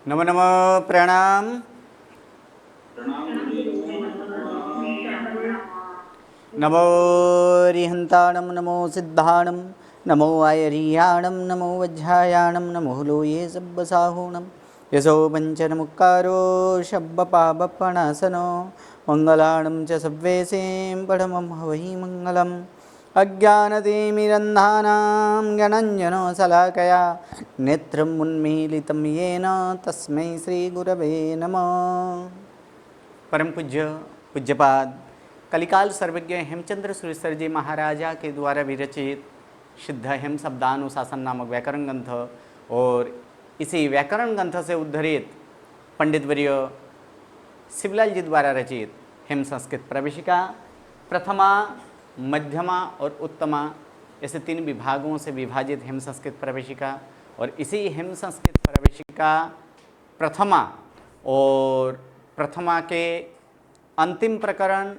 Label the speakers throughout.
Speaker 1: नमो नमो प्रणाम। नमो रिहंताणं नमो सिद्धाणं नमो आयरियाणं नमो वज्रायाणं नमो लोये सब्बसाहूणं यशो पञ्चनमुक्कारो शब्बपाबप्पणासनो मङ्गलाणं च सव्वेसें पठमं हवै मङ्गलम् अज्ञानतिमिरन्धानां ज्ञानाञ्जनशलाकया नेत्रम् उन्मीलितं येन तस्मै श्रीगुरवे नमः। परम पूज्य पूज्यपाद कलिकाल सर्वज्ञ हेमचंद्र सुरेश्वर जी महाराजा के द्वारा विरचित शुद्ध हेम शब्दानुशासन नामक व्याकरण ग्रंथ और इसी व्याकरण ग्रंथ से उद्धरित पंडित वर्य शिवलाल जी द्वारा रचित हेम संस्कृत प्रवेशिका प्रथमा, मध्यमा और उत्तमा ऐसे 3 विभागों से विभाजित हेम संस्कृत प्रवेशिका और इसी हेम संस्कृत प्रवेशिका प्रथमा और प्रथमा के अंतिम प्रकरण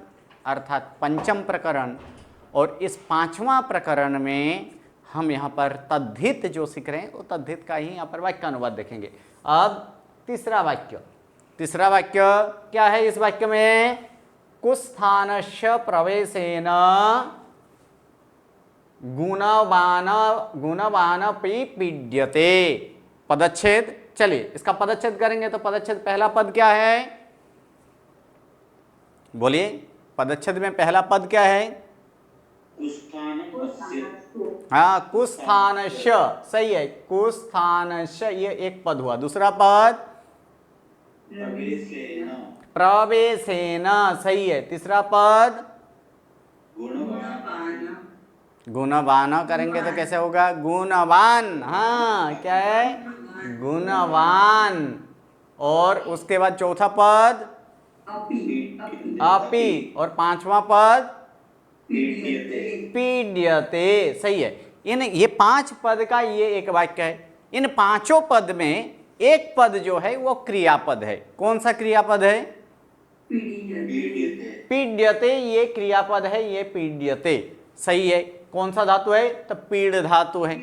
Speaker 1: अर्थात पंचम प्रकरण और इस 5वां प्रकरण में हम यहाँ पर तद्धित जो सीख रहे हैं वो तद्धित का ही यहाँ पर वाक्य अनुवाद देखेंगे। अब तीसरा वाक्य क्या है इस वाक्य में? कुस्थानस्य प्रवेशेन गुणवानपि पीड्यते। पदच्छेद, चलिए इसका पदच्छेद करेंगे तो पदच्छेद पहला पद क्या है? बोलिए, पदच्छेद में पहला पद क्या है? हाँ, कुस्थानस्य, सही है, कुस्थानस्य ये एक पद हुआ। दूसरा पद प्रवेशेन, सही है। तीसरा पद गुणवान करेंगे तो कैसे होगा? गुणवान, हाँ क्या है? गुणवान। और उसके बाद चौथा पद अपि और 5वां पद पीड्यते, सही है। ये 5 पद का ये एक वाक्य है। इन 5 पद में एक पद जो है वो क्रियापद है। कौन सा क्रियापद है? पीड्यते, ये क्रियापद है, ये पीड्यते, सही है। कौन सा धातु है? तो पीड़ धातु है,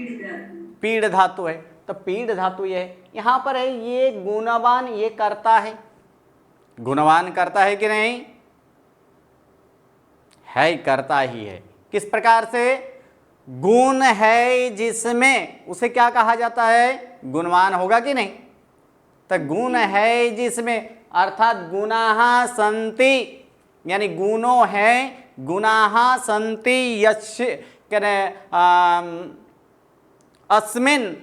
Speaker 1: पीड़ धातु है, तो पीड़ धातु ये है। यहाँ पर है ये गुणवान, ये करता है, गुणवान करता है कि नहीं? है, करता ही है। किस प्रकार से? गुण है जिसमें, उसे क्या कहा जाता है? गुणवान होगा कि नहीं? तो गुण है जिसमें अर्थात गुणाः सन्ति, यानी गुणों है, गुणाः सन्ति यस्य अस्मिन,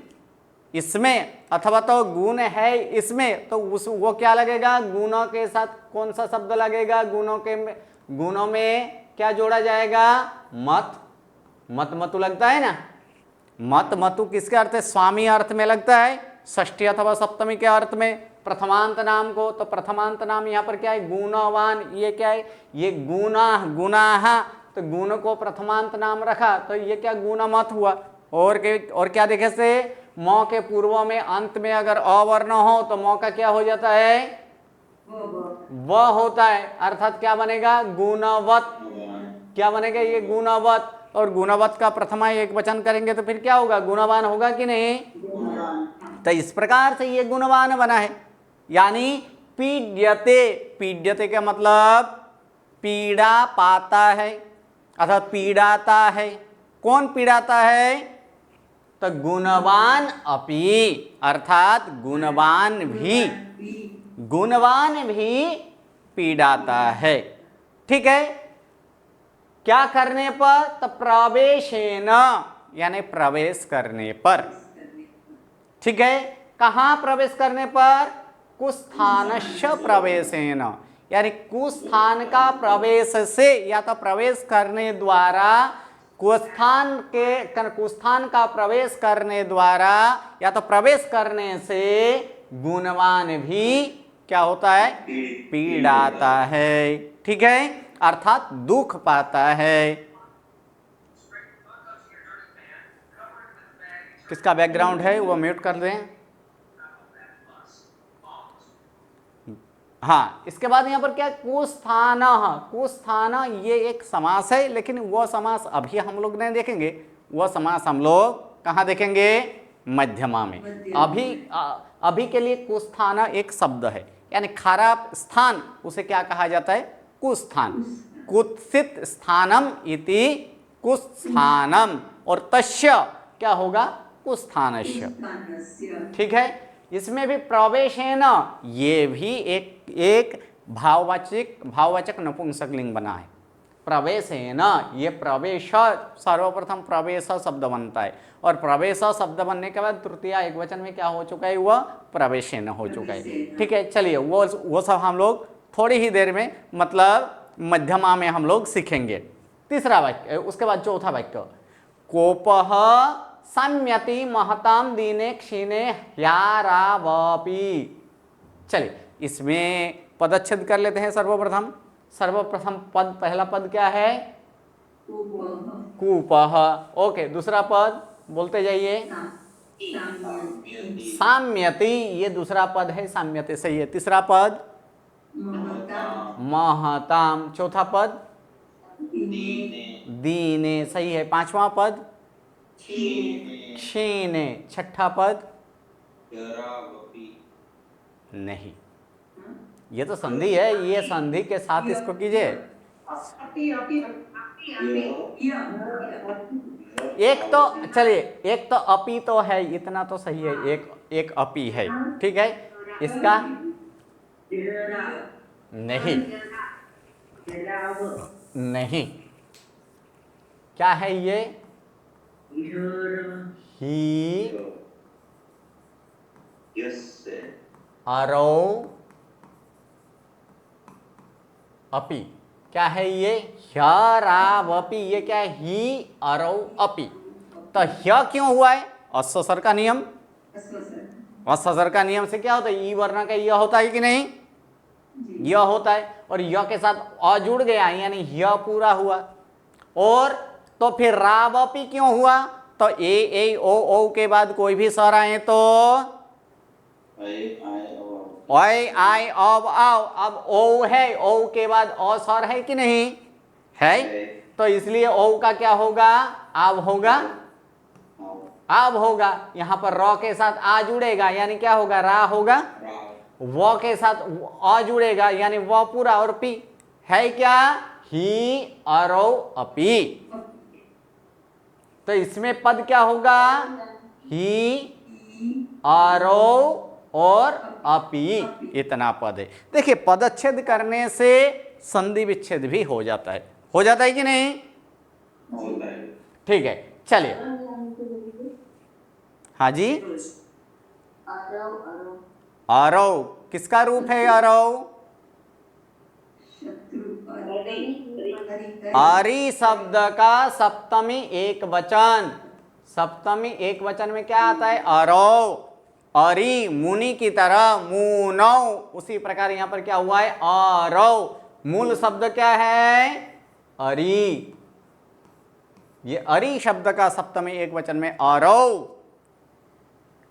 Speaker 1: इसमें, अथवा तो गुण है इसमें, तो वो क्या लगेगा? गुणों के साथ कौन सा शब्द लगेगा? गुणों में क्या जोड़ा जाएगा? मत, मत मतु लगता है ना। मत मतु किसके अर्थ है? स्वामी अर्थ में लगता है, षष्ठी अथवा सप्तमी के अर्थ में प्रथमांत नाम को। तो प्रथमांत नाम यहाँ पर क्या है? गुणवान, ये क्या है? ये गुणाः, तो गुण को प्रथमांत नाम रखा तो ये क्या? गुणमत हुआ। और क्या देखे से? मौ के पूर्व में अंत में अगर अवर्ण हो तो मौ का क्या हो जाता है? व होता है, अर्थात क्या बनेगा? गुणवत। क्या बनेगा? ये गुणवत। और गुणवत का प्रथमा एक वचन करेंगे तो फिर क्या होगा? गुणवान होगा कि नहीं? तो इस प्रकार से ये गुणवान बना है। यानी पीड्यते, पीड्यते का मतलब पीड़ा पाता है अर्थात पीड़ाता है। कौन पीड़ाता है? तो गुणवान अपि, अर्थात गुणवान भी पीड़ाता है। ठीक है, क्या करने पर? तो प्रवेशेन, यानी प्रवेश करने पर। ठीक है, कहाँ प्रवेश करने पर? कुस्थानस्य प्रवेशेन, यानी कुस्थान का प्रवेश से, या तो प्रवेश करने द्वारा, कुस्थान का प्रवेश करने द्वारा या तो प्रवेश करने से गुणवान भी क्या होता है? पीड़ाता है। ठीक है, अर्थात दुख पाता है। किसका बैकग्राउंड है वो म्यूट कर दें। हाँ, इसके बाद यहाँ पर क्या? कुस्थान, कुस्थान ये एक समास है, लेकिन वो समास अभी हम लोग नहीं देखेंगे। वो समास हम लोग कहाँ देखेंगे? मध्यमा में। अभी के लिए कुस्थान एक शब्द है, यानी खराब स्थान उसे क्या कहा जाता है? कुस्थान। कुत्सित स्थानम इति कुस्थानम, और तस्य क्या होगा? कुस्थानस्य। ठीक है, इसमें भी प्रवेश है ना, ये भी एक भाववाचक नपुंसकलिंग बना है। प्रवेश है ना, ये प्रवेश, सर्वप्रथम प्रवेश शब्द बनता है, और प्रवेश शब्द बनने के बाद तृतीया एकवचन में क्या हो चुका है? वह प्रवेशेन हो चुका है। ठीक है, चलिए वो सब हम लोग थोड़ी ही देर में, मतलब मध्यमा में हम लोग सीखेंगे। तीसरा वाक्य, उसके बाद चौथा वाक्य, कोपः साम्यति महताम दीने क्षीणे ह्यारावपि। चलिए इसमें पदच्छेद कर लेते हैं। सर्वप्रथम पद, पहला पद क्या है? कूपः। ओके, दूसरा पद बोलते जाइए। साम्यति, ये दूसरा पद है, साम्यति सही है। तीसरा पद महताम। चौथा पद दीने सही है। पांचवा पद क्षीणे। छठा पद नहीं, ये तो संधि है, ये संधि के साथ इसको कीजिए। एक तो चलिए, एक तो अपी तो है, इतना तो सही है, एक अपी है। ठीक है, इसका नहीं, नहीं, क्या है ये? ही अरौ अपि। क्या है ये? ह्यरावपि। ये क्या है? ही अरौ अपि। तो ह्य क्यों हुआ है? अस्सर का नियम। अस्सर का नियम से क्या होता है? ई वर्ण का य होता है कि नहीं? य होता है, और य के साथ अ जुड़ गया, यानी ह्य पूरा हुआ। और तो फिर रावपि क्यों हुआ? तो ए ओ के बाद कोई भी स्वर आए तो ओय आई अब आओ। अब ओ है, ओ के बाद ओ स्वर है कि नहीं है? तो इसलिए ओ का क्या होगा? आव होगा, आव होगा। यहां पर र के साथ आ जुड़ेगा, यानी क्या होगा? रा होगा। व के साथ अ जुड़ेगा, यानी व पूरा, और पी है क्या? ही अरौ अपि। तो इसमें पद क्या होगा? ही अरौ और अपि, इतना पद है। देखिए, पदच्छेद करने से संधि विच्छेद भी हो जाता है। हो जाता है कि नहीं? ठीक है, चलिए। हाँ जी, अरौ किसका रूप है? अरौ अरि शब्द का सप्तमी एक वचन। सप्तमी एक वचन में क्या आता है? अरौ। अरि मुनि की तरह, मुनौ, उसी प्रकार यहां पर क्या हुआ है? अरौ। मूल शब्द क्या है? अरि। ये अरि शब्द का सप्तमी एक वचन में अरौ।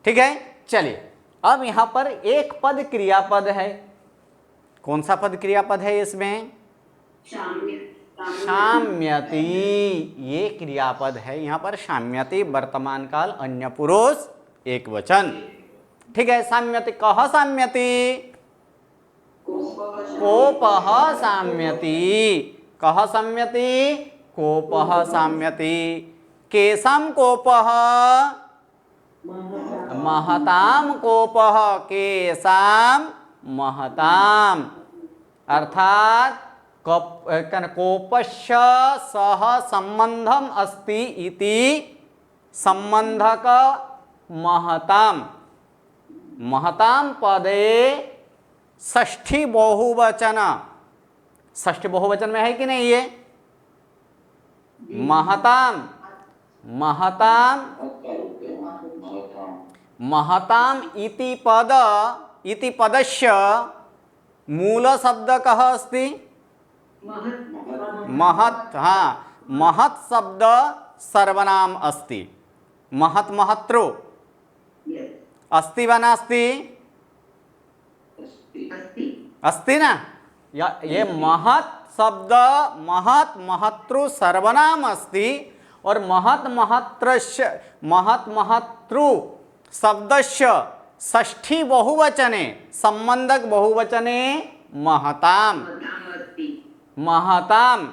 Speaker 1: ठीक है, चलिए अब यहां पर एक पद क्रियापद है। कौन सा पद क्रियापद है इसमें? शाम्यति। ये क्रियापद है यहां पर। शाम्यति वर्तमान काल अन्य पुरुष एक वचन। ठीक है, साम्यति। कह साम्यति? कोपः साम्यति। कह साम्यति? कोपः साम्यति। केशम कोपः? महताम कोपः। केशाम महताम। अर्थात कोपस्य सह संबंधम अस्ति इति संबंधक महताम। महताम पदे षष्ठी बहुवचन। षष्ठी बहुवचन में है कि नहीं ये? महताम, महताम, महताम इति पद, इति पदस्य मूल शब्द कः अस्ति? महत्। हाँ, महत् शब्द सर्वनाम अस्ति। महत् महत्रो अस्ति वा नास्ति? अस्ति ना? ये महत् शब्द, महत् महत्तृ सर्वनाम अस्ति, और महत् महत्रस्य, महत् महत्तृ शब्दस्य षष्ठी बहुवचने संबंधक बहुवचने महताम। महताम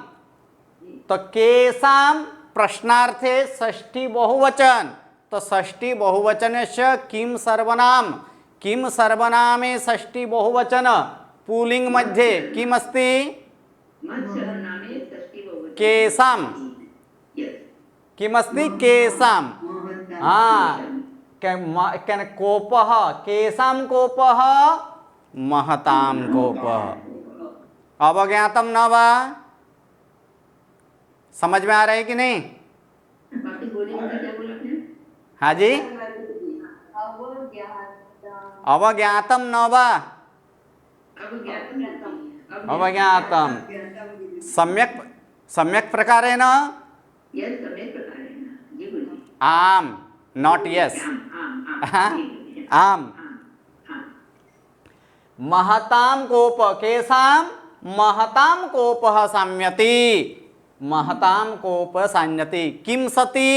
Speaker 1: तो केसाम प्रश्नार्थे षष्ठी बहुवचन, तो षष्ठी बहुवचनस्य किम सर्वनाम, किम सर्वनामे षष्ठी बहुवचन पुल्लिंग मध्ये किम अस्ति केसाम, किम अस्ति केसाम। कोपः केसाम कोपः महताम कोपः। अवज्ञातम न वा? समझ में आ रहा है कि नहीं? हाँ जी, अवज्ञातम न वा? अवज्ञातम सम्यक सम्यक प्रकारेण आम, नॉट यस, आम। महताम कोप केसाम महताम कोपः साम्यति, महताम कोप सान्यति। किम सति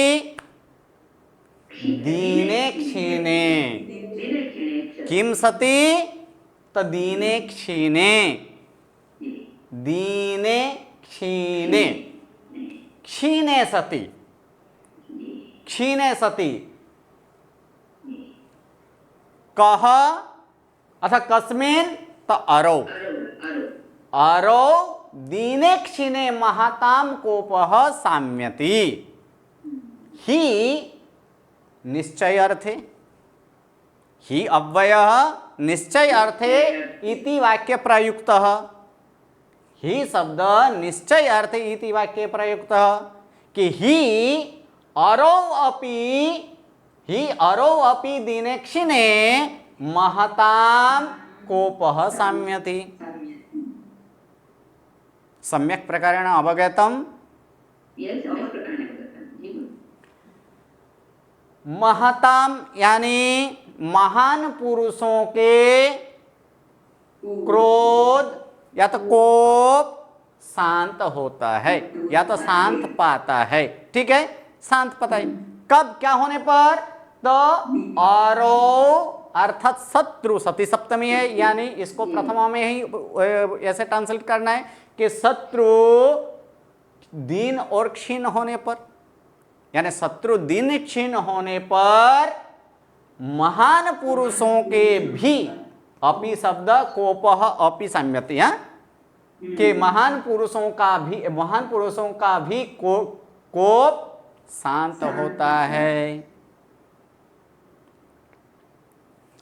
Speaker 1: दीने क्षीणे, किम सति तो दीने क्षीणे, दीने क्षीणे, क्षीणे सति, क्षीणे सति। कह अथ कस्मिन् तो अरौ, अरौ दीने क्षीणे महताम कोपः साम्यति। ही निश्चय अर्थे, ही अव्ययः निश्चय अर्थे इति वाक्य प्रयुक्तः, ही शब्द निश्चय अर्थे इति वाक्य प्रयुक्तः कि ही अरौ अपि, ही अरौ अपि दीने क्षीणे महताम कोपः साम्यति। सम्यक प्रकारेण अवगतम? महताम यानी महान पुरुषों के क्रोध या तो कोप शांत होता है या तो शांत पाता है। ठीक है, शांत पाता है कब, क्या होने पर? तो अरौ अर्थात शत्रु, सती सप्तमी है यानी इसको प्रथमा में ही ऐसे ट्रांसलेट करना है कि शत्रु दीन और क्षीण होने पर, यानी शत्रु दीन क्षीण होने पर महान पुरुषों के भी, अपि शब्द कोपः अपि साम्यति, कि महान पुरुषों का भी कोप शांत होता है।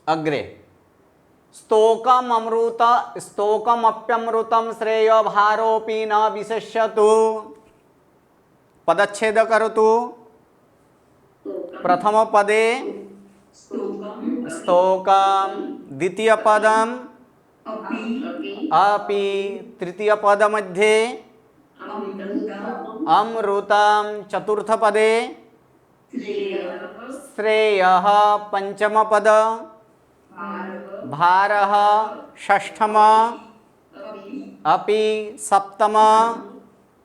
Speaker 1: अग्रे स्तोकम अमृत स्तोकम अप्यमृतम श्रेय भारोपि न विशेष्यतु। पदच्छेद करोतु। प्रथम पदे स्तोकम, द्वितीय पदम अपि, तृतीय पद मध्ये अमृतम, चतुर्थ पदे श्रेयः, पंचम पद भारः, षष्ठम अपि, सप्तम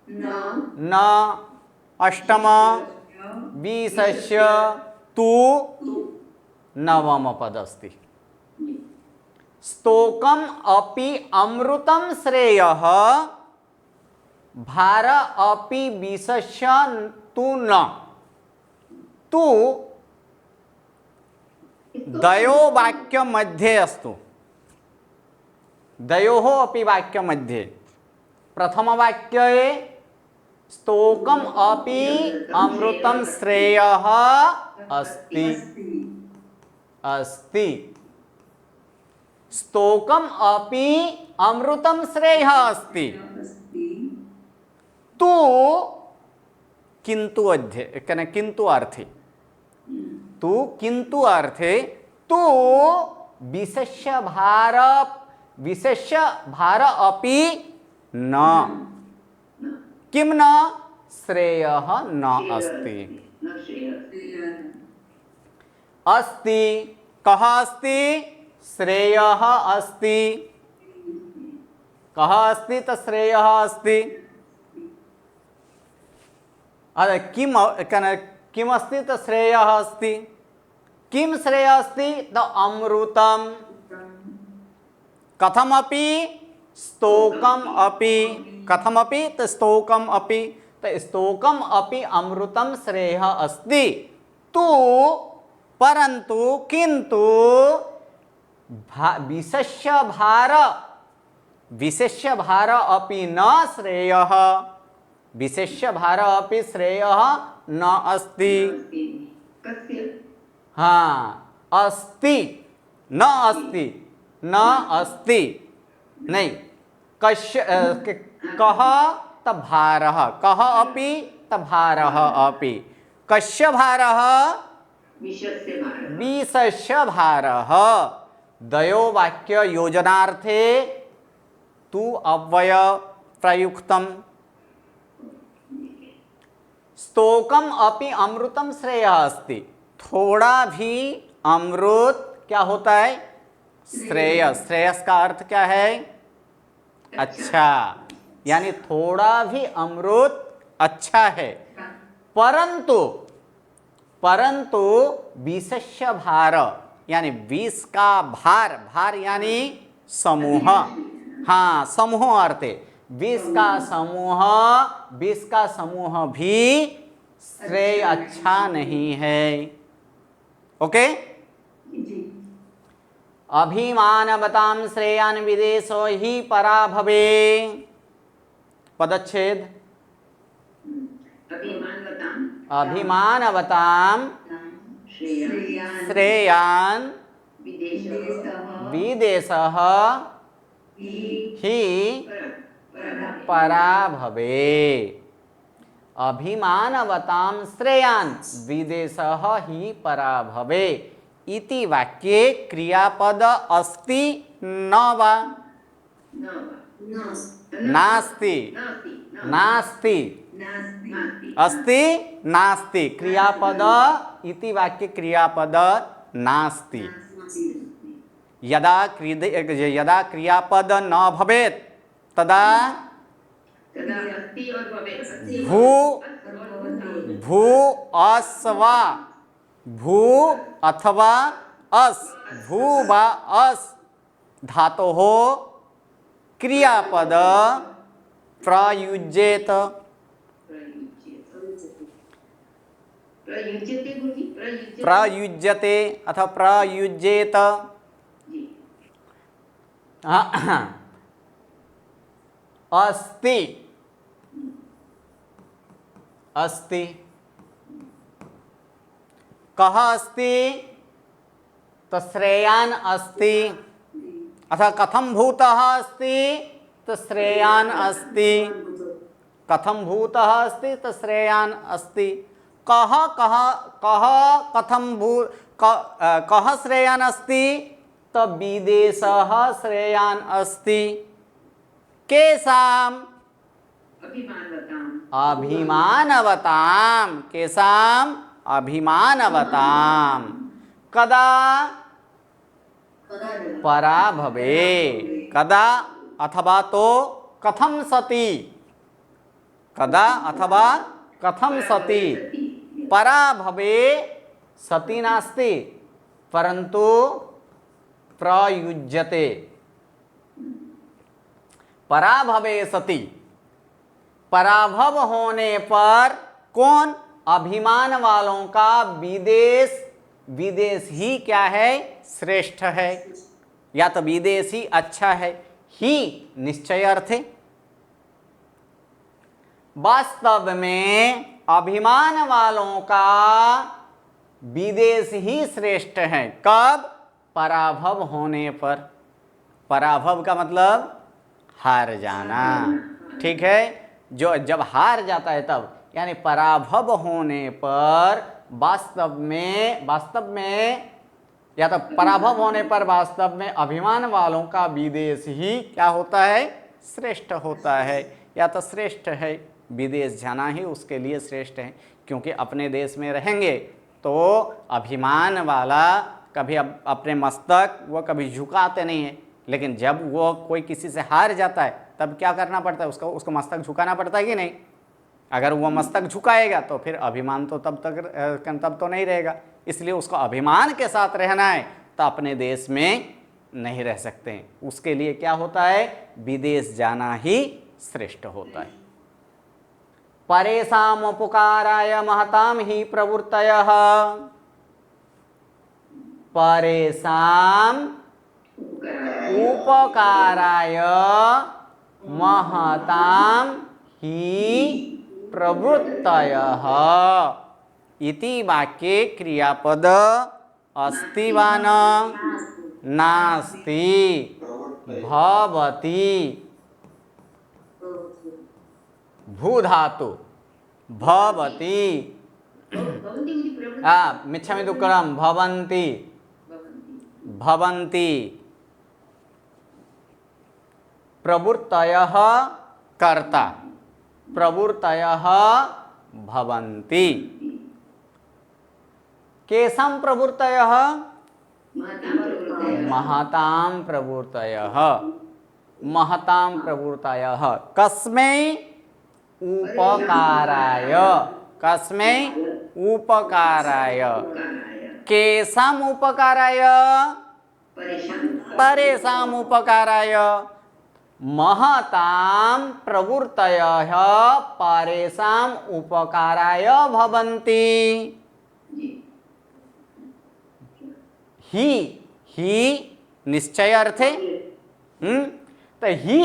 Speaker 1: न, अष्टम विशेष्य तु, नवम पद अस्ति। स्तोकम अपि अमृतम श्रेयः भार अपि विशेष्य तु न। तु दयो वाक्य मध्ये अस्तु, दयोः अपि वाक्य मध्ये। प्रथम वाक्ये स्तोकम अपि अमृतम श्रेयः अस्ति, अस्ति। स्तोकम अपि अमृतम श्रेयः अस्ति। तु किंतु अध्ये, किंतु अर्थे, तु किंतु अर्थे, तु विशेष्य भार अपि न, किम न, श्रेयः न अस्ति। अस्ति, कः अस्ति? श्रेयः अस्ति। कः अस्ति? तो श्रेयः अस्ति। किम अस्ति? तो श्रेयः अस्ति। किम श्रेय अस्ति तो अमृतम, कथमपि स्तोकम अपि, कथमपि तो स्तोकम अपि, तो स्तोकम अपि अमृतम श्रेयः अस्ति, तु परंतु किंतु विशेष्य भार, विशेष्य भार अपि न श्रेयः, विशेष्य भार अपि श्रेयः न अस्ति। हाँ अस्ति, न अस्ति, न अस्ति नहीं, कस्य कः तभारः, कः अपि तभारः अपि, कस्य भारः विशस्य भारः। दयो वाक्य योजनार्थे तु अव्यय प्रयुक्तम। स्तोकम अपि अमृतम श्रेयः अस्ति, थोड़ा भी अमृत क्या होता है, श्रेयस। श्रेयस का अर्थ क्या है, अच्छा, यानी थोड़ा भी अमृत अच्छा है, परंतु परंतु विशेष्य भार यानी 20 का भार, भार यानी समूह, हाँ समूह अर्थ है, 20 का समूह, 20 का समूह भी श्रेय अच्छा नहीं है। ओके, अभिमानवतां श्रेयान् विदेशो हि परा भवे। पदच्छेद, अभिमानवतां श्रेयान् विदेशः हि परा भवे। अभिमानवतां श्रेयान् विदेशः हि परा भवे इति वाक्ये क्रियापद अस्ति न वा, नास्ति, नास्ति, अस्ति नास्ति, क्रियापद इति वाक्य क्रियापद नास्ति। यदा यदा क्रियापद न भवेत् तदा भू भू अस्वा, भू अथवा अस, भू वा अस धातोः क्रियापद प्रयुज्येत। प्रयुज्यते अथवा प्रयुज्येत। अस्ति, अस्ति, कः अस्ति तो श्रेयान् अस्ति, अथवा कथं भूतः अस्ति तो श्रेयान् अस्ति, कथं भूतः अस्ति तो श्रेयान् अस्ति। कः कः कः कथं कः श्रेयान् अस्ति तो विदेशः श्रेयान् अस्ति। केषाम्, अभिमानवतां, केषाम् अभिमानवतां, कदा परा भवे, कदा अथवा तो कथं सति, कदा अथवा कथं सति, परा भवे सति नास्ति परंतु प्रयुज्यते। पराभवे सति, पराभव होने पर कौन, अभिमान वालों का विदेश, विदेश ही क्या है, श्रेष्ठ है, या तो विदेश ही अच्छा है, ही निश्चय अर्थ है। वास्तव में अभिमान वालों का विदेश ही श्रेष्ठ है, कब, पराभव होने पर। पराभव का मतलब हार जाना, ठीक है, जो जब हार जाता है तब, यानी पराभव होने पर वास्तव में या तो पराभव होने पर वास्तव में अभिमान वालों का विदेश ही क्या होता है, श्रेष्ठ होता है, या तो श्रेष्ठ है, विदेश जाना ही उसके लिए श्रेष्ठ है। क्योंकि अपने देश में रहेंगे तो अभिमान वाला कभी अपने मस्तक वो कभी झुकाते नहीं है, लेकिन जब वो कोई किसी से हार जाता है तब क्या करना पड़ता है, उसको मस्तक झुकाना पड़ता है कि नहीं। अगर वो मस्तक झुकाएगा तो फिर अभिमान तो तब तो नहीं रहेगा। इसलिए उसको अभिमान के साथ रहना है तो अपने देश में नहीं रह सकते हैं, उसके लिए क्या होता है, विदेश जाना ही श्रेष्ठ होता है। परेषाम उपकाराय महताम ही प्रवृत्तयः, परेषाम उपकाराय महताम ही प्रवृत्तयः इति वाक्ये क्रियापद अस्ति वा न, नास्ति, भवति, भूधातु भवति, मिच्छामि दुक्कडम भवन्ति, भवन्ति, प्रवृत्तयः कर्ता, प्रवृत्तयः भवन्ति। केषां प्रवृत्तयः, महतां प्रवृत्तयः, महतां प्रवृत्तयः, कस्मै उपकाराय, कस्मै उपकाराय, केषाम् उपकाराय, परेषाम् उपकाराय, महतां प्रवृत्तयः परेषाम् उपकाराय भवन्ति। ही निश्चय अर्थे, तो ही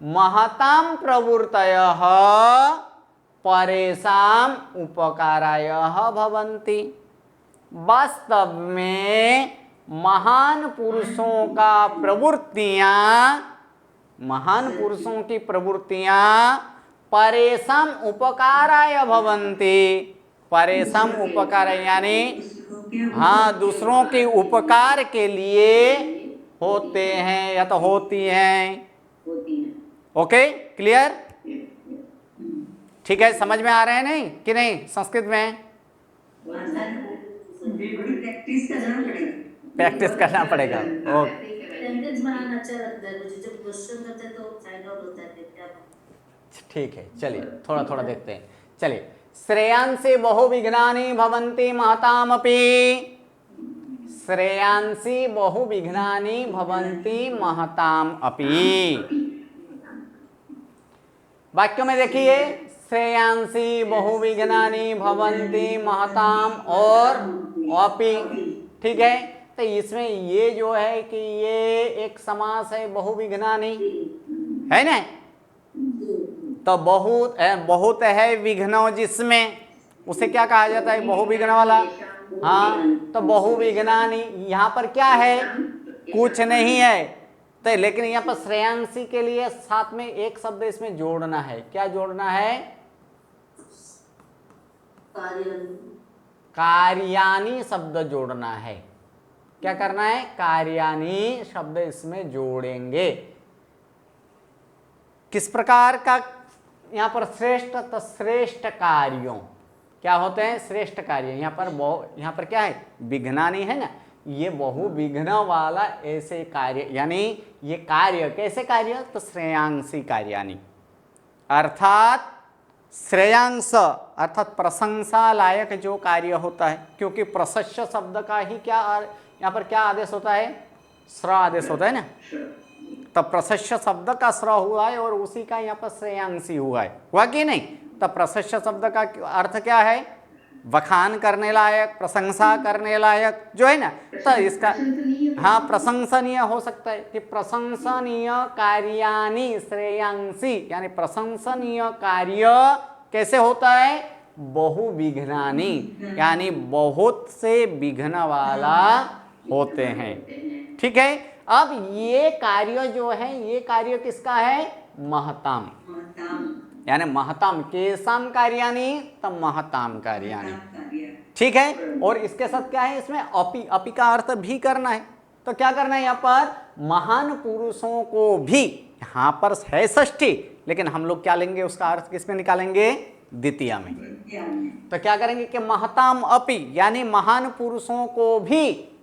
Speaker 1: महतां प्रवृत्तयः परेषाम् उपकाराय भवन्ति। वास्तव में महान पुरुषों का प्रवृत्तियां, महान पुरुषों की प्रवृत्तियां परेषाम् उपकाराय भवन्ति, परेषाम् उपकाराय यानी हाँ दूसरों के उपकार के लिए होते हैं या तो होती हैं। ओके, क्लियर, ठीक है, समझ में आ रहे हैं नहीं कि नहीं संस्कृत में? प्रैक्टिस करना पड़ेगा। ओके, ठीक है, चलिए थोड़ा थोड़ा देखते हैं। चलिए, श्रेयांसी बहुविघ्नानि भवन्ति महतामपि, श्रेयांसी बहुविघ्नानि भवन्ति महताम अपि। वाक्यों में देखिए, श्रेयांसी बहुविघ्नानि भवन्ति महताम और अपि, ठीक है। तो इसमें ये जो है कि ये एक समास है बहुविघ्नानि, है ना, तो बहुत है विघ्न जिसमें, उसे क्या कहा जाता है, बहुविघ्न वाला। हाँ, तो बहुविघ्नानि यहाँ पर क्या है, कुछ नहीं है, तो लेकिन यहाँ पर श्रेयांसी के लिए साथ में एक शब्द इसमें जोड़ना है। क्या जोड़ना है, कार्यानि शब्द जोड़ना है। क्या करना है, कार्यानि शब्द इसमें जोड़ेंगे। किस प्रकार का यहाँ पर श्रेष्ठ, तो श्रेष्ठ कार्यों, क्या होते हैं, श्रेष्ठ कार्य। यहाँ पर क्या है, विघ्नानि है ना, ये बहु विघ्न वाला ऐसे कार्य, यानी ये कार्य कैसे कार्य, तो श्रेयांसी कार्यानि, अर्थात श्रेयांश अर्थात प्रशंसा लायक जो कार्य होता है, क्योंकि प्रशस्य शब्द का ही क्या यहाँ पर क्या आदेश होता है, स्र आदेश होता है ना, तो प्रशस्य शब्द का स्र हुआ है और उसी का यहाँ पर श्रेयांसी हुआ है, हुआ कि नहीं। तो प्रशस्य शब्द का अर्थ क्या है, बखान करने लायक, प्रशंसा करने लायक जो है ना, तो इसका हाँ प्रशंसनीय हो सकता है कि प्रशंसनीय कार्यानि श्रेयांसी, यानी प्रशंसनीय कार्य कैसे होता है, बहुविघ्नानि, यानी बहुत से विघ्न वाला होते हैं, ठीक है। अब ये कार्य जो है, ये कार्य किसका है, महताम, यानी महताम, केशाम कार्यानि, तब महताम कार्यानि, ठीक है। और इसके साथ क्या है, इसमें अपि, अपि का अर्थ भी करना है। तो क्या करना है, यहाँ पर महान पुरुषों को भी, यहाँ पर है षष्ठी, लेकिन हम लोग क्या लेंगे, उसका अर्थ किसमें निकालेंगे, द्वितीया में। तो क्या करेंगे कि महताम अपि, यानी महान पुरुषों को भी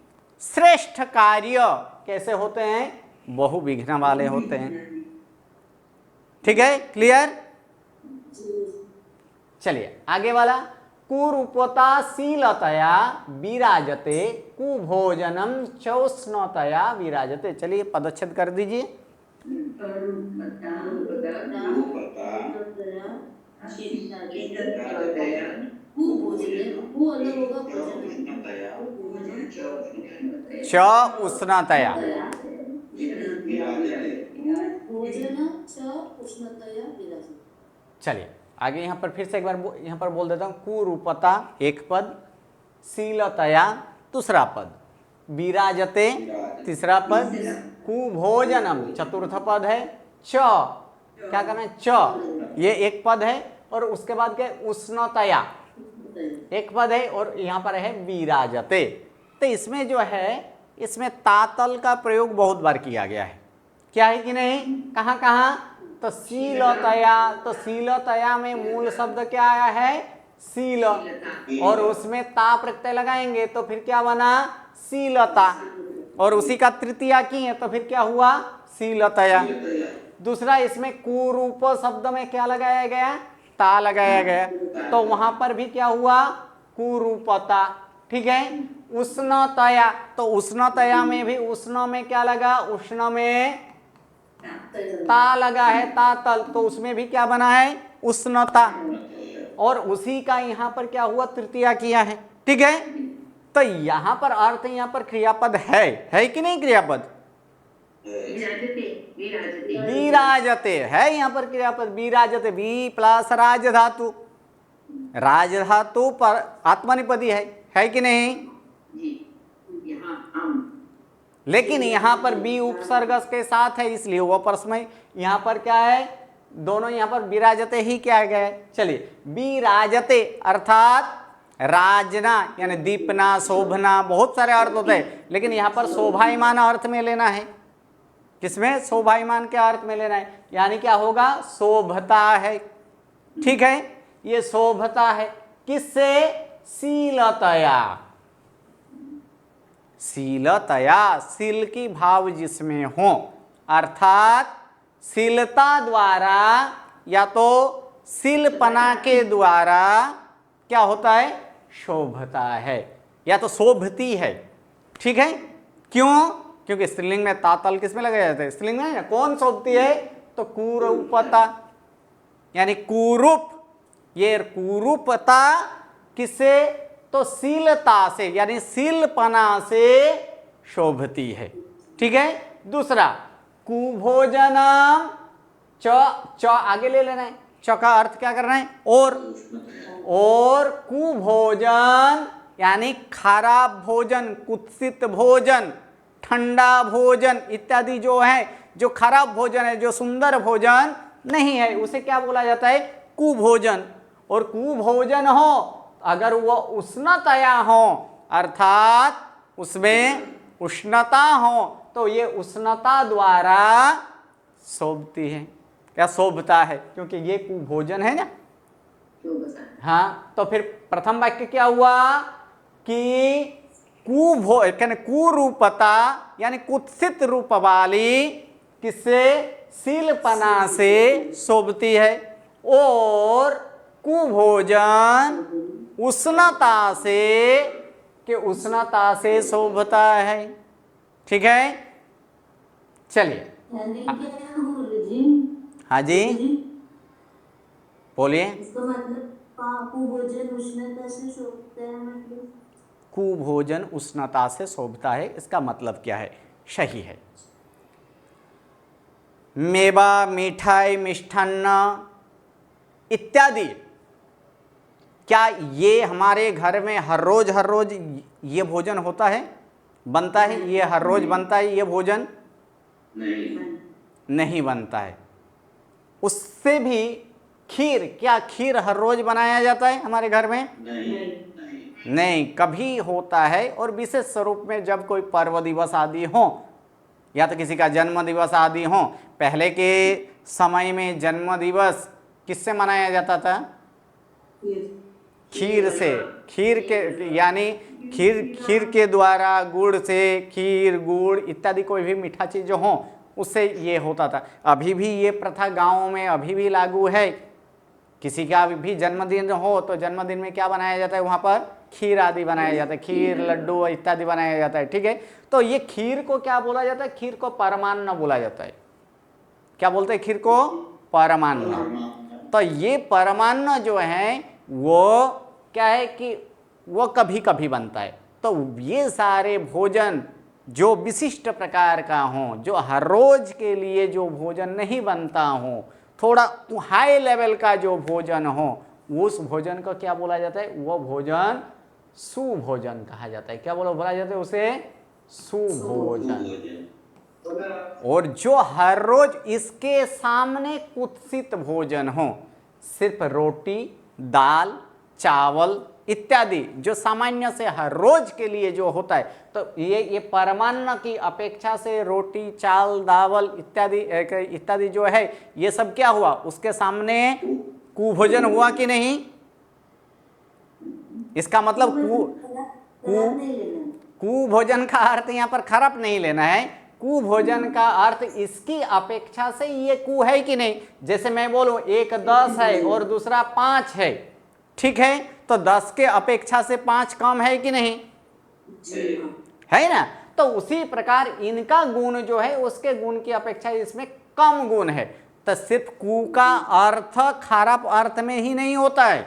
Speaker 1: श्रेष्ठ कार्य कैसे होते हैं, बहुविघ्न वाले होते हैं, ठीक है, क्लियर। चलिए आगे वाला, कुरूपताशीलतया विराजते, कुभोजनम चौष्णतया विराजते। चलिए पदच्छेद कर दीजिए। च उष्णतया, चलिए आगे यहाँ पर फिर से एक बार यहाँ पर बोल देता हूँ। कुरूपता एक पद, शीलतया दूसरा पद, विराजते तीसरा पद, कुभोजनम चतुर्थ पद है, च क्या करना है, च ये एक पद है, और उसके बाद क्या, उष्णतया एक पद है, और यहाँ पर है विराजते। तो इसमें जो है, इसमें तातल का प्रयोग बहुत बार किया गया है, क्या है कि नहीं, कहाँ कहाँ, तो शीलतया, तो शीलतया में मूल शब्द क्या आया है, शील, और उसमें ता प्रत्यय लगाएंगे तो फिर क्या बना, शीलता, और उसी का तृतीया की है तो फिर क्या हुआ, शीलतया। दूसरा इसमें कुरूप शब्द में क्या लगाया गया, ता लगाया गया, तो वहां पर भी क्या हुआ, कुरूपता। ठीक है, उष्णतया, तो उष्णतया में भी उष्ण में क्या लगा, उष्ण में ता लगा है, तातल, तो उसमें भी क्या बना है, उष्णता, और उसी का यहाँ पर क्या हुआ, तृतीया किया है। ठीक है, तो यहाँ पर अर्थ, यहाँ पर क्रियापद है कि नहीं, क्रियापद विराजते है, यहाँ पर क्रियापद विराजते, वी प्लस राज धातु, राज धातु पर आत्मनिपदी है कि नहीं, लेकिन यहाँ पर बी उपसर्ग के साथ है, इसलिए वो परस्मय यहाँ पर क्या है, दोनों यहाँ पर विराजते ही क्या गया है। चलिए, विराजते अर्थात राजना यानी दीपना, शोभना, बहुत सारे अर्थ होते हैं, लेकिन यहाँ पर शोभायमान अर्थ में लेना है। किसमें, शोभायमान के अर्थ में लेना है, यानी क्या होगा, शोभता है। ठीक है, ये शोभता है किससे, शीलतया, शीलतया, शील की भाव जिसमें हो, अर्थात शीलता द्वारा या तो शीलपना के द्वारा क्या होता है, शोभता है या तो शोभती है। ठीक है, क्यों, क्योंकि स्त्रीलिंग में तातल किसमें लगाया जाता है, स्त्रीलिंग में कौन शोभती है, तो कुरूपता, यानी कुरूप, ये कुरूपता किससे, तो शीलता से यानी शीलपना से शोभती है। ठीक है, दूसरा कुभोजनम, च आगे ले लेना है, च का अर्थ क्या करना है, और कुभोजन यानी खराब भोजन, कुत्सित भोजन, ठंडा भोजन इत्यादि जो है, जो खराब भोजन है, जो सुंदर भोजन नहीं है, उसे क्या बोला जाता है, कुभोजन। और कुभोजन हो अगर वो उष्णतया हो, अर्थात उसमें उष्णता हो, तो ये उष्णता द्वारा शोभती है, क्या शोभता है, क्योंकि ये कुभोजन है ना। हाँ, तो फिर प्रथम वाक्य क्या हुआ कि कुरूपता यानी कुत्सित रूप वाली किससे, शीलपना से शोभती है, और कुभोजन उष्णता से, कि उष्णता से शोभता है। ठीक है, चलिए, हाँ जी बोलिए,
Speaker 2: कुभोजन उष्णता से शोभता है, मतलब
Speaker 1: कुभोजन उष्णता से शोभता है, इसका मतलब क्या है, सही है। मेवा, मिठाई, मिष्ठान्न इत्यादि, क्या ये हमारे घर में हर रोज ये भोजन होता है, बनता है, ये हर रोज बनता है ये भोजन, नहीं बनता है। उससे भी खीर, क्या खीर हर रोज बनाया जाता है हमारे घर में, नहीं, कभी होता है, और विशेष स्वरूप में जब कोई पर्व दिवस आदि हो, या तो किसी का जन्म दिवस आदि हो। पहले के समय में जन्म दिवस किससे मनाया जाता था, खीर से, खीर के यानी खीर के द्वारा, गुड़ से, खीर गुड़ इत्यादि कोई भी मीठा चीज जो हो उससे ये होता था। अभी भी ये प्रथा गाँव में अभी भी लागू है किसी का भी जन्मदिन हो तो जन्मदिन में क्या बनाया जाता है, वहां पर खीर आदि बनाया जाता है, खीर लड्डू इत्यादि बनाया जाता है। ठीक है, तो ये खीर को क्या बोला जाता है, खीर को परमान्न बोला जाता है। क्या बोलते हैं खीर को, परमान्न। तो ये परमान्न जो है वो क्या है कि वो कभी कभी बनता है। तो ये सारे भोजन जो विशिष्ट प्रकार का हो, जो हर रोज के लिए जो भोजन नहीं बनता हो, थोड़ा हाई लेवल का जो भोजन हो, उस भोजन को क्या बोला जाता है, वो भोजन सुभोजन कहा जाता है। क्या बोला जाता है उसे, सुभोजन। और जो हर रोज इसके सामने कुत्सित भोजन हो, सिर्फ रोटी दाल चावल इत्यादि जो सामान्य से हर रोज के लिए जो होता है, तो ये परमान्न की अपेक्षा से रोटी चावल दावल इत्यादि जो है, ये सब क्या हुआ, उसके सामने कुभोजन हुआ कि नहीं। इसका मतलब कुभोजन का अर्थ यहाँ पर खराब नहीं लेना है। कुभोजन का अर्थ इसकी अपेक्षा से ये कु है कि नहीं। जैसे मैं बोलूं 1 10 है और दूसरा 5 है, ठीक है, तो 10 के अपेक्षा से 5 कम है कि नहीं, है ना। तो उसी प्रकार इनका गुण जो है उसके गुण की अपेक्षा इसमें कम गुण है। तो सिर्फ कु का अर्थ खराब अर्थ में ही नहीं होता है,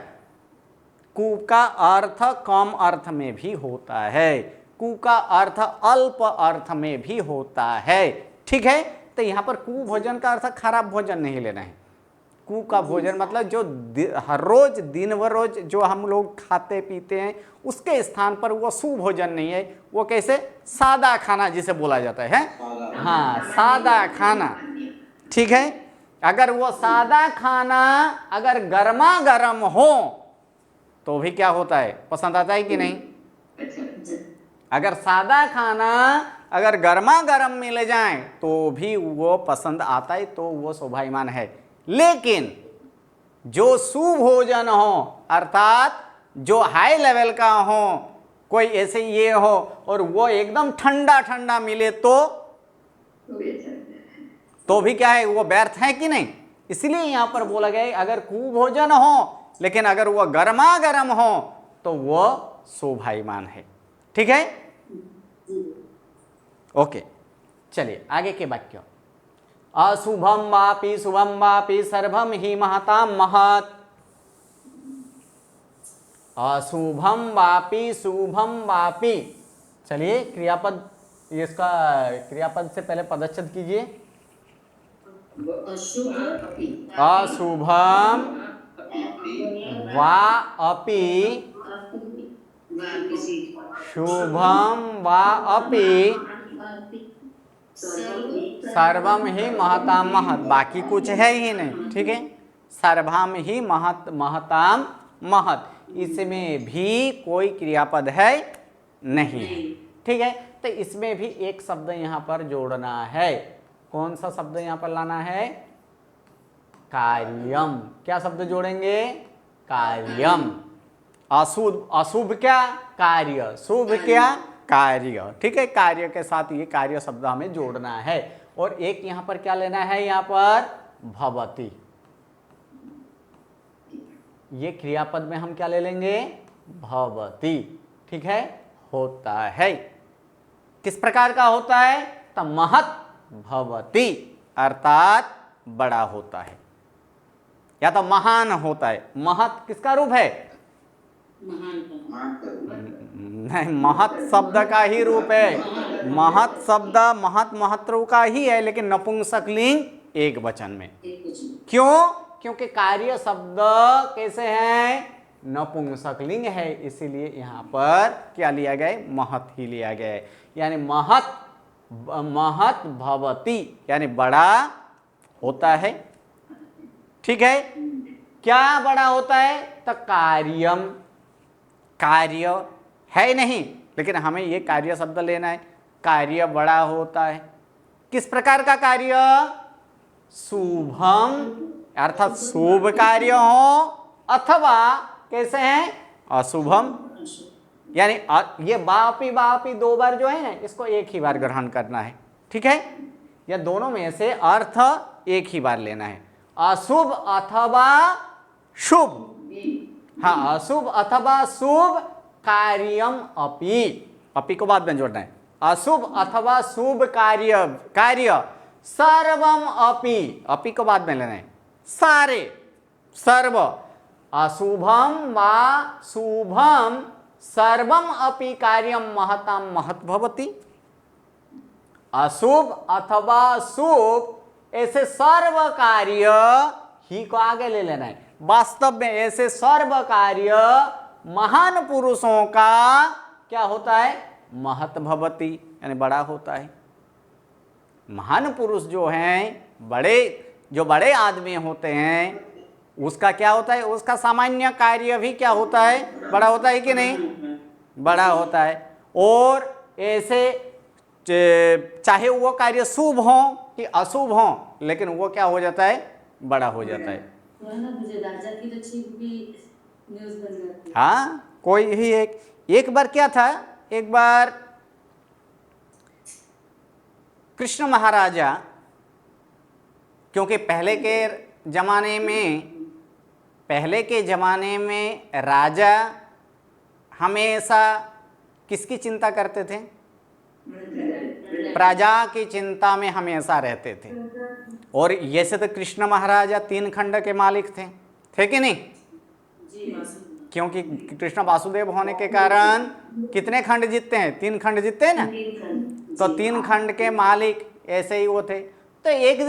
Speaker 1: कु का अर्थ कम अर्थ में भी होता है, कु का अर्थ अल्प अर्थ में भी होता है। ठीक है, तो यहाँ पर कु भोजन का अर्थ खराब भोजन नहीं लेना है। कु का भोजन मतलब जो हर रोज दिन व रोज जो हम लोग खाते पीते हैं उसके स्थान पर वो सुभोजन नहीं है। वो कैसे, सादा खाना जिसे बोला जाता है, हाँ सादा खाना। ठीक है, अगर वो सादा खाना अगर गर्मा गर्म हो तो भी क्या होता है, पसंद आता है कि नहीं। अगर सादा खाना अगर गर्मा गर्म मिल जाए तो भी वो पसंद आता है, तो वो शोभायमान है। लेकिन जो सुभोजन हो अर्थात जो हाई लेवल का हो, कोई ऐसे ये हो और वो एकदम ठंडा ठंडा मिले तो भी क्या है, वो व्यर्थ है कि नहीं। इसलिए यहां पर बोला गया अगर कुभोजन हो लेकिन अगर वो गर्मा गर्म हो तो वो शोभायमान है। ठीक है, ओके, चलिए आगे के वाक्य। अशुभम वापि शुभम वापि सर्वम ही महताम महत्। अशुभम वापि शुभम वापि, चलिए क्रियापद, इसका क्रियापद से पहले पदच्छेद कीजिए। अशुभम वा अपि शुभम वा अपि सर्वम ही महताम महत्। बाकी कुछ है ही नहीं। ठीक है, सर्वम ही महताम महत्, इसमें भी कोई क्रियापद है नहीं। ठीक है, तो इसमें भी एक शब्द यहाँ पर जोड़ना है। कौन सा शब्द यहाँ पर लाना है, कार्यम। क्या शब्द जोड़ेंगे, कार्यम। अशुभ, अशुभ क्या, कार्य, शुभ क्या, कार्य। ठीक है, कार्य के साथ ये कार्य शब्द हमें जोड़ना है। और एक यहाँ पर क्या लेना है, यहाँ पर भवति। ये क्रियापद में हम क्या ले लेंगे, भवति। ठीक है, होता है। किस प्रकार का होता है, तो महत् भवति अर्थात बड़ा होता है या तो महान होता है। महत् किसका रूप है, नहीं, महत् शब्द का ही रूप है। महत् शब्द महत् महत्व का ही है, लेकिन नपुंसक लिंग एक वचन में। क्यों, क्योंकि कार्य शब्द कैसे है, नपुंसक लिंग है, इसीलिए यहाँ पर क्या लिया गया, महत् ही लिया गया है। यानी महत् भवति यानी बड़ा होता है। ठीक है, क्या बड़ा होता है, तो कार्यम, कार्य है नहीं, लेकिन हमें ये कार्य शब्द लेना है। कार्य बड़ा होता है। किस प्रकार का कार्य, शुभम अर्थात शुभ कार्य हो, अथवा कैसे है, अशुभम। यानी ये बापी 2 बार जो है ना, इसको एक ही बार ग्रहण करना है। ठीक है, या दोनों में से अर्थ एक ही बार लेना है। अशुभ अथवा शुभ, हाँ अशुभ अथवा शुभ कार्यम अपि, अपि को बाद में जोड़ना है, अशुभ अथवा शुभ कार्य सर्वम अपि को बाद में लेना है, सारे, सर्व, अशुभम वा शुभम सर्वम अपि कार्यम महताम महत् भवति। अशुभ अथवा शुभ ऐसे सर्व कार्य ही को आगे ले लेना है, वास्तव में ऐसे सर्व कार्य महान पुरुषों का क्या होता है, महत् भवति, यानी बड़ा होता है। महान पुरुष जो हैं, बड़े आदमी होते हैं, उसका क्या होता है, उसका सामान्य कार्य भी क्या होता है, बड़ा होता है कि नहीं, बड़ा होता है। और ऐसे चाहे वो कार्य शुभ हो कि अशुभ हो, लेकिन वो क्या हो जाता है, बड़ा हो जाता है। हाँ, कोई ही एक बार क्या था, एक बार कृष्ण महाराजा, क्योंकि पहले के ज़माने में राजा हमेशा किसकी चिंता करते थे, प्रजा की चिंता में हमेशा रहते थे। और जैसे तो कृष्ण महाराजा 3 खंड के मालिक थे कि नहीं, क्योंकि कृष्ण वासुदेव होने के कारण कितने खंड जीतते हैं, 3 खंड जीतते हैं ना, तो 3 खंड के मालिक ऐसे ही वो थे। तो एक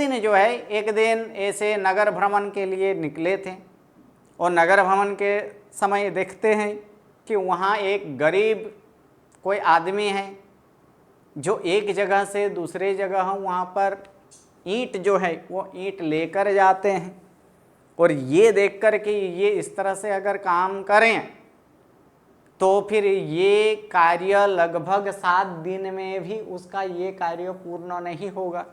Speaker 1: दिन ऐसे नगर भ्रमण के लिए निकले थे, और नगर भ्रमण के समय देखते हैं कि वहाँ एक गरीब कोई आदमी है जो एक जगह से दूसरे जगह वहाँ पर ईंट जो है वो ईंट लेकर जाते हैं। और ये देखकर कि ये इस तरह से अगर काम करें तो फिर ये कार्य लगभग 7 दिन में भी उसका ये कार्य पूर्ण नहीं होगा।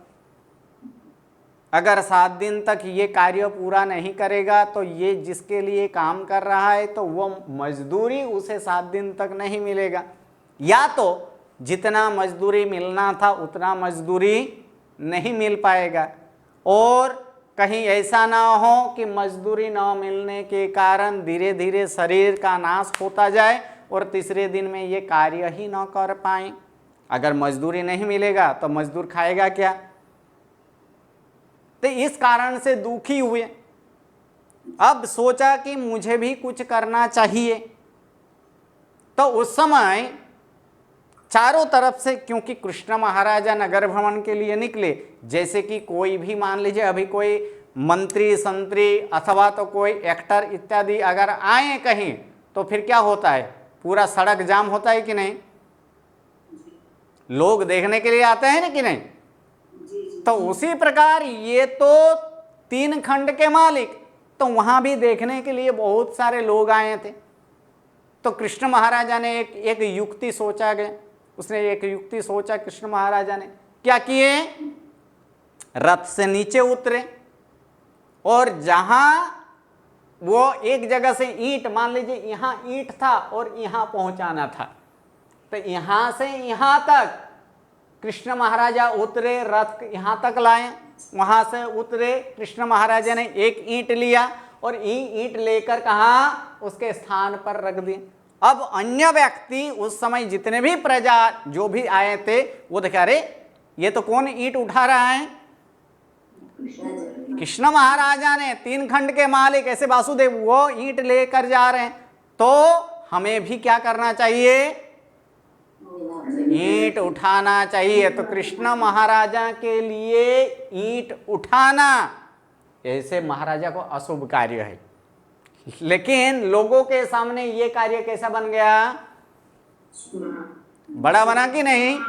Speaker 1: अगर 7 दिन तक ये कार्य पूरा नहीं करेगा तो ये जिसके लिए काम कर रहा है तो वो मजदूरी उसे 7 दिन तक नहीं मिलेगा, या तो जितना मजदूरी मिलना था उतना मजदूरी नहीं मिल पाएगा, और कहीं ऐसा ना हो कि मजदूरी न मिलने के कारण धीरे धीरे शरीर का नाश होता जाए और तीसरे दिन में ये कार्य ही न कर पाए। अगर मजदूरी नहीं मिलेगा तो मजदूर खाएगा क्या। तो इस कारण से दुखी हुए, अब सोचा कि मुझे भी कुछ करना चाहिए। तो उस समय चारों तरफ से, क्योंकि कृष्ण महाराजा नगर भ्रमण के लिए निकले, जैसे कि कोई भी मान लीजिए अभी कोई मंत्री संतरी अथवा तो कोई एक्टर इत्यादि अगर आए कहीं तो फिर क्या होता है, पूरा सड़क जाम होता है कि नहीं, लोग देखने के लिए आते हैं ना कि नहीं। तो उसी प्रकार ये तो 3 खंड के मालिक, तो वहां भी देखने के लिए बहुत सारे लोग आए थे। तो कृष्ण महाराजा ने एक युक्ति सोचा गया, उसने एक युक्ति सोचा कृष्ण महाराजा ने, क्या किए, रथ से नीचे उतरे और जहां वो एक जगह से ईंट, मान लीजिए यहां ईंट था और यहां पहुंचाना था, तो यहां से यहां तक कृष्ण महाराजा उतरे, रथ यहां तक लाए, वहां से उतरे, कृष्ण महाराजा ने एक ईंट लिया और ईंट लेकर कहा, उसके स्थान पर रख दिए। अब अन्य व्यक्ति उस समय जितने भी प्रजा जो भी आए थे वो देखा, अरे ये तो कौन ईंट उठा रहा है, कृष्ण महाराजा ने, 3 खंड के मालिक ऐसे वासुदेव वो ईंट लेकर जा रहे हैं, तो हमें भी क्या करना चाहिए, ईंट उठाना चाहिए। तो कृष्ण महाराजा के लिए ईंट उठाना ऐसे महाराजा को अशुभ कार्य है, लेकिन लोगों के सामने ये कार्य कैसा बन गया, बड़ा बना कि नहीं।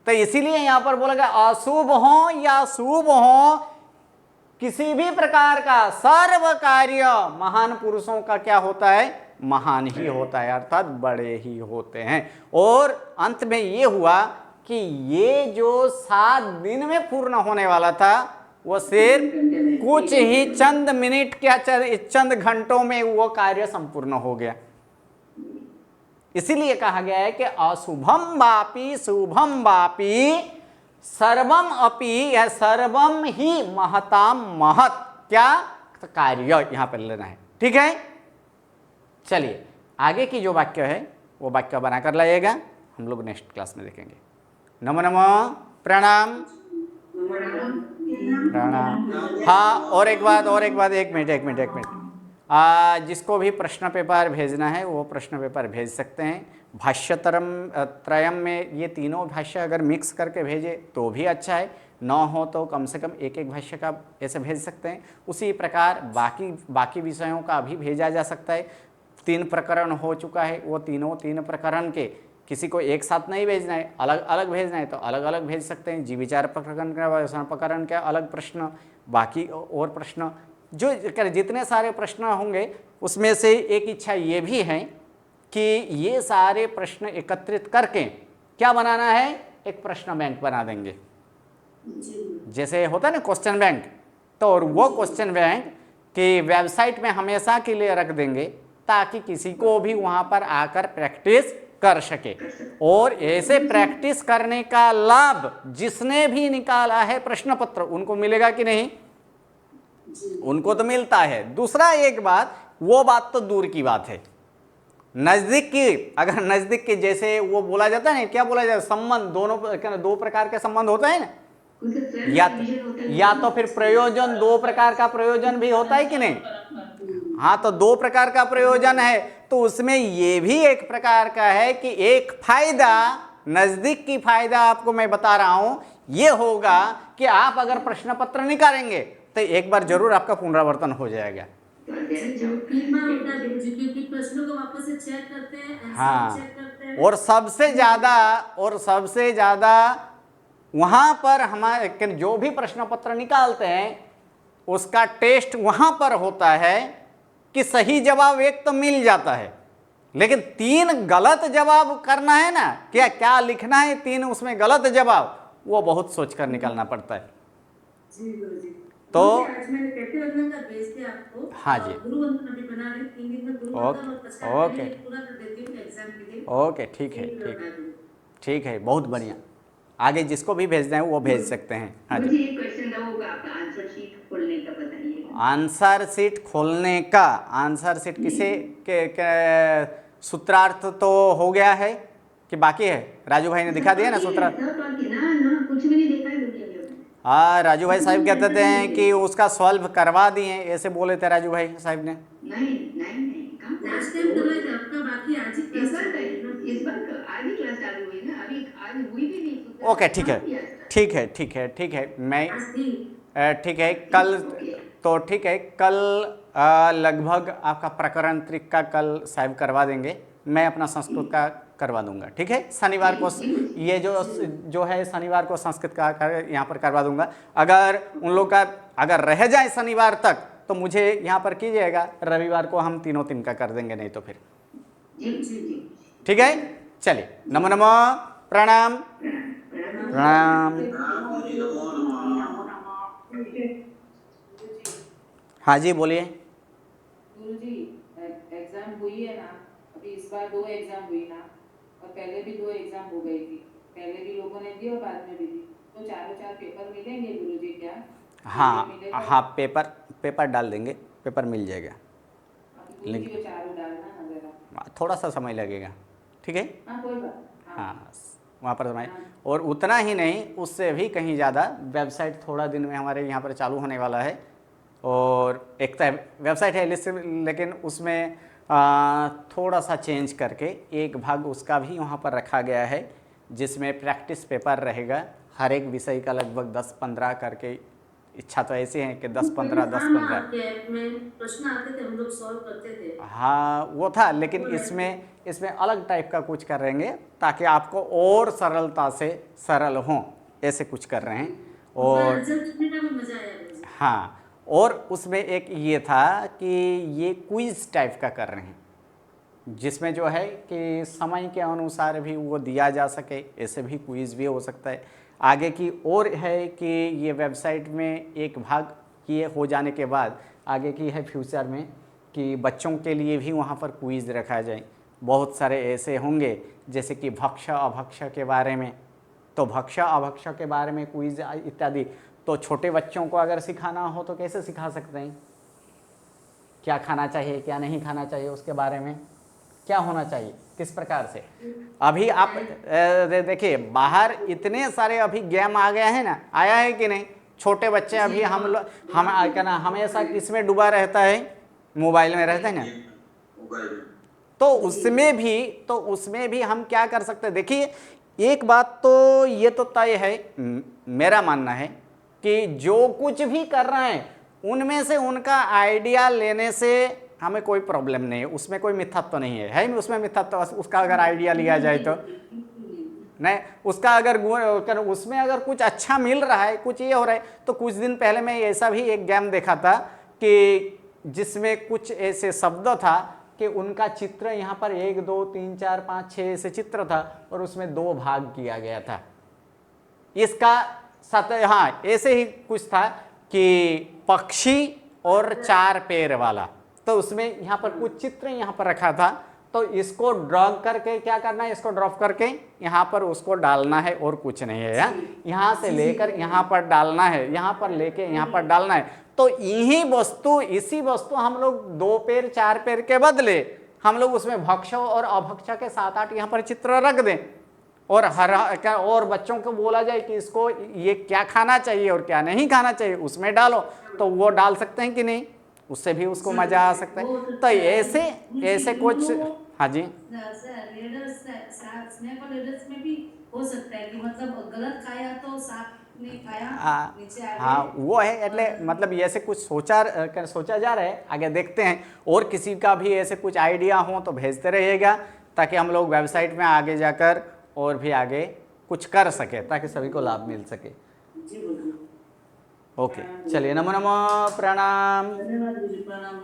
Speaker 1: तो इसीलिए यहां पर बोला गया अशुभ हो या शुभ हो, किसी भी प्रकार का सर्व कार्य महान पुरुषों का क्या होता है, महान ही होता है, अर्थात बड़े ही होते हैं। और अंत में ये हुआ कि ये जो 7 दिन में पूर्ण होने वाला था वो सिर्फ कुछ ही चंद मिनट क्या चंद घंटों में वो कार्य संपूर्ण हो गया। इसीलिए कहा गया है कि अशुभम वापि शुभम वापि सर्वम अपि, यह सर्वम ही महताम महत, क्या शाक्त कार्य यहाँ पर लेना है। ठीक है, चलिए आगे की जो वाक्य है वो वाक्य बनाकर लाइएगा, हम लोग नेक्स्ट क्लास में देखेंगे। नमो नमो, प्रणाम प्रणाम। हाँ, और एक बात, एक मिनट। जिसको भी प्रश्न पेपर भेजना है वो प्रश्न पेपर भेज सकते हैं। भाष्यतरम त्रयम में ये तीनों भाष्य अगर मिक्स करके भेजे तो भी अच्छा है, न हो तो कम से कम एक भाष्य का ऐसे भेज सकते हैं। उसी प्रकार बाकी विषयों का भी भेजा जा सकता है। 3 प्रकरण हो चुका है, वो तीन प्रकरण के किसी को एक साथ नहीं भेजना है, अलग अलग भेजना है तो अलग अलग भेज सकते हैं। जीव विचार प्रकरण का, व्यवसाय प्रकरण का अलग प्रश्न, बाकी और प्रश्न जो जितने सारे प्रश्न होंगे उसमें से एक इच्छा ये भी है कि ये सारे प्रश्न एकत्रित करके क्या बनाना है, एक प्रश्न बैंक बना देंगे। जैसे होता है ना क्वेश्चन बैंक, तो और वो क्वेश्चन बैंक की वेबसाइट में हमेशा के लिए रख देंगे ताकि किसी को भी वहां पर आकर प्रैक्टिस कर सके। और ऐसे प्रैक्टिस करने का लाभ जिसने भी निकाला है प्रश्न पत्र उनको मिलेगा कि नहीं? उनको तो मिलता है। दूसरा एक बात, वो बात तो दूर की बात है, नजदीक की, अगर नजदीक के जैसे वो बोला जाता है ना, क्या बोला जाता है, संबंध, दो प्रकार के संबंध होता है ना, या तो फिर प्रयोजन, 2 प्रकार का प्रयोजन भी होता है कि नहीं? हाँ, तो 2 प्रकार का प्रयोजन है, तो उसमें ये भी एक प्रकार का है कि एक फायदा, नजदीक की फायदा आपको मैं बता रहा हूं, ये होगा कि आप अगर प्रश्न पत्र निकालेंगे तो एक बार जरूर आपका पुनरावर्तन हो जाएगा।
Speaker 2: प्रश्नों को वापस से चेक करते हैं,
Speaker 1: हाँ,
Speaker 2: चेक करते हैं।
Speaker 1: और सबसे ज्यादा वहां पर हमारे जो भी प्रश्न पत्र निकालते हैं उसका टेस्ट वहां पर होता है कि सही जवाब एक तो मिल जाता है, लेकिन 3 गलत जवाब करना है ना, क्या लिखना है 3 उसमें गलत जवाब, वो बहुत सोचकर निकालना पड़ता है।
Speaker 2: जी गुरुजी।
Speaker 1: तो
Speaker 2: आज मैंने कैसे वंदन का भेज दिया आपको।
Speaker 1: हाँ जी,
Speaker 2: गुरु वंदन अभी बना रहे 3 दिन में गुरु वंदन और प्रसाद
Speaker 1: ओके
Speaker 2: पूरा कर देती हूँ एग्जाम के लिए।
Speaker 1: ओके, ठीक है, बहुत बढ़िया। आगे जिसको भी भेजना है वो भेज सकते हैं। हाँ जी,
Speaker 3: मुझे एक क्वेश्चन था, वो आपका आंसर शीट खोलने का बताइए।
Speaker 1: आंसर शीट खोलने का, आंसर शीट किसे के सूत्रार्थ तो हो गया है कि बाकी है? राजू भाई ने दिखा दिया ना सूत्रार्थ?
Speaker 3: ना कुछ भी नहीं देखा है दुनिया में।
Speaker 1: हाँ, राजू भाई साहब कहते थे कि उसका सॉल्व करवा दिए, ऐसे बोले थे राजू भाई साहब ने।
Speaker 3: नहीं,
Speaker 2: लास्ट टाइम करवाए थे, आपका बाकी आज ही
Speaker 3: इस बार आज ही क्लास चालू हुई ना, अभी आज हुई भी नहीं।
Speaker 1: ओके, ठीक है, मैं
Speaker 2: आज थी।
Speaker 1: ठीक है, कल तो ठीक है, कल लगभग आपका प्रकरण 3 का कल साहब करवा देंगे, मैं अपना संस्कृत का करवा दूंगा। ठीक है, शनिवार को ये जो है शनिवार को संस्कृत का यहाँ पर करवा दूंगा। अगर उन लोग का अगर रह जाए शनिवार तक तो मुझे यहाँ पर कीजिएगा, रविवार को हम तीनों का कर देंगे, नहीं तो फिर। ठीक है, चलिए, नमो नमो, प्रणाम प्रणाम। हाँ जी, बोलिए।
Speaker 4: गुरुजी, एग्जाम हुई है ना, अभी इस बार 2 एग्जाम हुई ना, और पहले भी 2 एग्जाम हो गई थी, पहले भी लोगों ने दी और बाद में भी दी, तो 4 पेपर मिलेंगे गुरुजी क्या?
Speaker 1: हाँ, पेपर डाल देंगे, पेपर मिल जाएगा,
Speaker 4: लेकिन वो 4 डालना ना जरा,
Speaker 1: थोड़ा सा समय लगेगा। ठीक है,
Speaker 4: हाँ कोई बात।
Speaker 1: हाँ, वहाँ पर समय, और उतना ही नहीं, उससे भी कहीं ज़्यादा। वेबसाइट थोड़ा दिन में हमारे यहाँ पर चालू होने वाला है, और एक तो वेबसाइट है लेकिन उसमें थोड़ा सा चेंज करके एक भाग उसका भी वहाँ पर रखा गया है, जिसमें प्रैक्टिस पेपर रहेगा हर एक विषय का लगभग 10-15 करके। इच्छा तो ऐसी है कि 10-15
Speaker 2: प्रश्न आते थे, हम लोग सॉल्व करते थे।
Speaker 1: हाँ, वो था, लेकिन इसमें अलग टाइप का कुछ कर रहेंगे ताकि आपको और सरलता से सरल हो, ऐसे कुछ कर रहे हैं। और
Speaker 2: मजा आया।
Speaker 1: हाँ, और उसमें एक ये था कि ये क्विज टाइप का कर रहे हैं, जिसमें जो है कि समय के अनुसार भी वो दिया जा सके, ऐसे भी क्विज भी हो सकता है। आगे की और है कि ये वेबसाइट में एक भाग ये हो जाने के बाद आगे की है फ्यूचर में कि बच्चों के लिए भी वहाँ पर क्विज रखा जाए। बहुत सारे ऐसे होंगे जैसे कि भक्ष अभक्ष के बारे में, तो भक्ष अभक्ष के बारे में क्विज इत्यादि, तो छोटे बच्चों को अगर सिखाना हो तो कैसे सिखा सकते हैं? क्या खाना चाहिए क्या नहीं खाना चाहिए, उसके बारे में क्या होना चाहिए, किस प्रकार से। अभी आप देखिए बाहर इतने सारे अभी गेम आ गया है ना, आया है कि नहीं। छोटे बच्चे अभी हम लोग क्या ना हमेशा किसमें डूबा रहता है, मोबाइल में रहता है ना। तो उसमें भी हम क्या कर सकते हैं। देखिए एक बात तो ये तो तय है, मेरा मानना है कि जो कुछ भी कर रहे हैं उनमें से उनका आइडिया लेने से हमें कोई प्रॉब्लम नहीं है, उसमें कोई मिथ्यात्व नहीं है उसमें मिथ्यात्व। उसका अगर आइडिया लिया जाए तो नहीं, उसका अगर उसमें अगर कुछ अच्छा मिल रहा है, कुछ ये हो रहा है। तो कुछ दिन पहले मैं ऐसा भी एक गेम देखा था कि जिसमें कुछ ऐसे शब्द था कि उनका चित्र यहाँ पर 1 2 3 4 5 6 ऐसे चित्र था और उसमें 2 भाग किया गया था। इसका साथ हाँ ऐसे ही कुछ था कि पक्षी और 4 पैर वाला, तो उसमें यहाँ पर कुछ चित्र यहाँ पर रखा था। तो इसको ड्रॉ करके क्या करना है, इसको ड्रॉप करके यहाँ पर उसको डालना है और कुछ नहीं है। यहाँ से लेकर यहाँ पर डालना है, यहाँ पर लेके यहाँ पर डालना है। तो इसी वस्तु हम लोग 2 पैर 4 पैर के बदले हम लोग उसमें भक्ष और अभक्ष के 7 8 यहाँ पर चित्र रख दें और बच्चों को बोला जाए कि इसको ये क्या खाना चाहिए और क्या नहीं खाना चाहिए उसमें डालो, तो वो डाल सकते हैं कि नहीं, उससे भी उसको मजा आ सकता है। तो ऐसे कुछ हाँ जी
Speaker 5: लेडर्स में भी हो सकता है कि मतलब गलत खाया तो सांप ने खाया नीचे आ
Speaker 1: हाँ वो है એટલે मतलब ऐसे कुछ सोचा जा रहा है, आगे देखते हैं। और किसी का भी ऐसे कुछ आइडिया हो तो भेजते रहिएगा ताकि हम लोग वेबसाइट में आगे जाकर और भी आगे कुछ कर सके ताकि सभी को लाभ मिल सके।
Speaker 5: जी बोलिए।
Speaker 1: ओके चलिए, नमो नमो, प्रणाम।
Speaker 5: धन्यवाद गुरुजी, प्रणाम।